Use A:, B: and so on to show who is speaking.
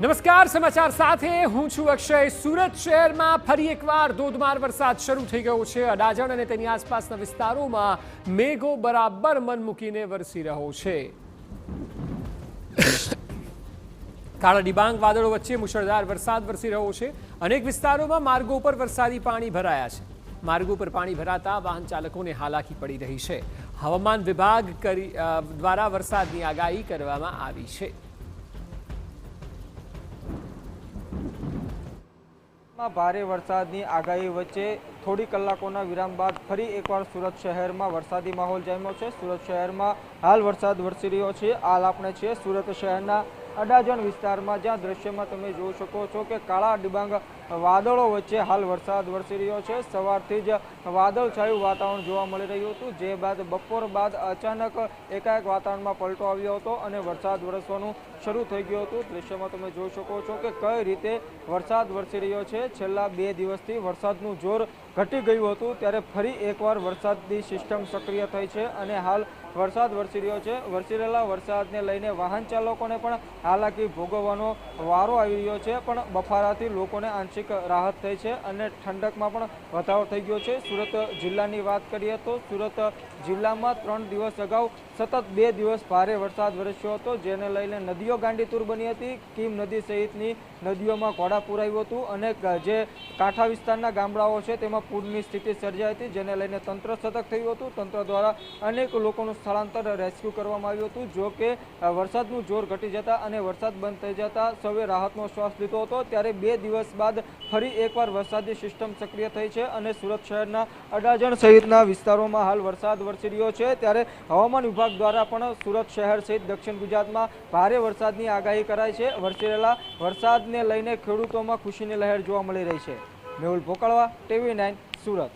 A: નમસ્કાર, સમાચાર સાથે હું છું અક્ષય। સુરત શહેરમાં ફરી એકવાર ધોધમાર વરસાદ શરૂ થઈ ગયો છે। અડાજણ અને તેની આસપાસના વિસ્તારોમાં મેઘો બરાબર મન મૂકીને વરસી રહ્યો છે। કાળા ડિબાંગ વાદળો વચ્ચે મુશળધાર વરસાદ વરસી રહ્યો છે। અનેક વિસ્તારોમાં માર્ગો પર વરસાદી પાણી ભરાયા છે। માર્ગો પર પાણી ભરાતા વાહન ચાલકોને હાલાકી પડી રહી છે। હવામાન વિભાગ દ્વારા વરસાદની આગાહી કરવામાં આવી છે।
B: ભારે વરસાદની આગાહી વચ્ચે થોડી કલાકોના વિરામ બાદ ફરી એકવાર સુરત શહેરમાં વરસાદી માહોલ જામ્યો છે। સુરત શહેરમાં હાલ વરસાદ વરસી રહ્યો છે। હાલ આપણે છીએ સુરત શહેરના અડાજણ વિસ્તારમાં, જ્યાં દ્રશ્યમાં તમે જોઈ શકો છો કે કાળા ડિબાંગ વાદળો વચ્ચે હાલ વરસાદ વરસી રહ્યો છે। સવારથી જ વાદળછાયું વાતાવરણ જોવા મળી રહ્યું હતું, જે બાદ બપોર બાદ અચાનક એકાએક વાતાવરણમાં પલટો આવ્યો હતો અને વરસાદ વરસવાનું શરૂ થઈ ગયું હતું। દ્રશ્યમાં તમે જોઈ શકો છો કે કઈ રીતે વરસાદ વરસી રહ્યો છે। છેલ્લા 2 દિવસથી વરસાદનું જોર ઘટી ગયું હતું, ત્યારે ફરી એકવાર વરસાદની સિસ્ટમ સક્રિય થઈ છે અને હાલ વરસાદ વરસી રહ્યો છે। વરસી રહેલા વરસાદને લઈને વાહન ચાલકોને પણ હાલાકી ભોગવવાનો વારો આવી રહ્યો છે, પણ બફારાથી લોકોને આંશિક રાહત થઈ છે અને ઠંડકમાં પણ વધારો થઈ ગયો છે। સુરત જિલ્લાની વાત કરીએ તો સુરત જિલ્લામાં 3 દિવસ અગાઉ સતત 2 દિવસ ભારે વરસાદ વરસ્યો હતો, જેને લઈને નદીઓ ગાંડીતુર બની હતી। કીમ નદી સહિતની નદીઓમાં ઘોડાપૂર આવ્યું હતું અને જે કાંઠા વિસ્તારના ગામડાઓ છે તેમાં પૂરની સ્થિતિ સર્જાઈ હતી, જેને લઈને તંત્ર સતર્ક થયું હતું। તંત્ર દ્વારા અનેક લોકોનું સ્થળાંતર રેસ્ક્યુ કરવામાં આવ્યું હતું। જો કે વરસાદનું જોર ઘટી જતા અને વરસાદ બંધ થઈ જતા સૌએ રાહતનો શ્વાસ લીધો હતો, ત્યારે 2 દિવસ બાદ ફરી એકવાર વરસાદી સિસ્ટમ સક્રિય થઈ છે અને સુરત શહેરના અડાજણ સહિતના વિસ્તારોમાં હાલ વરસાદ વરસી રહ્યો છે। ત્યારે હવામાન વિભાગ દ્વારા પણ સુરત શહેર સહિત દક્ષિણ ગુજરાતમાં ભારે વરસાદની આગાહી કરાઈ છે। વરસી રહેલા વરસાદને લઈને ખેડૂતોમાં ખુશીની લહેર જોવા મળી રહી છે। મેહુલ ભોકળવા, TV9 સુરત।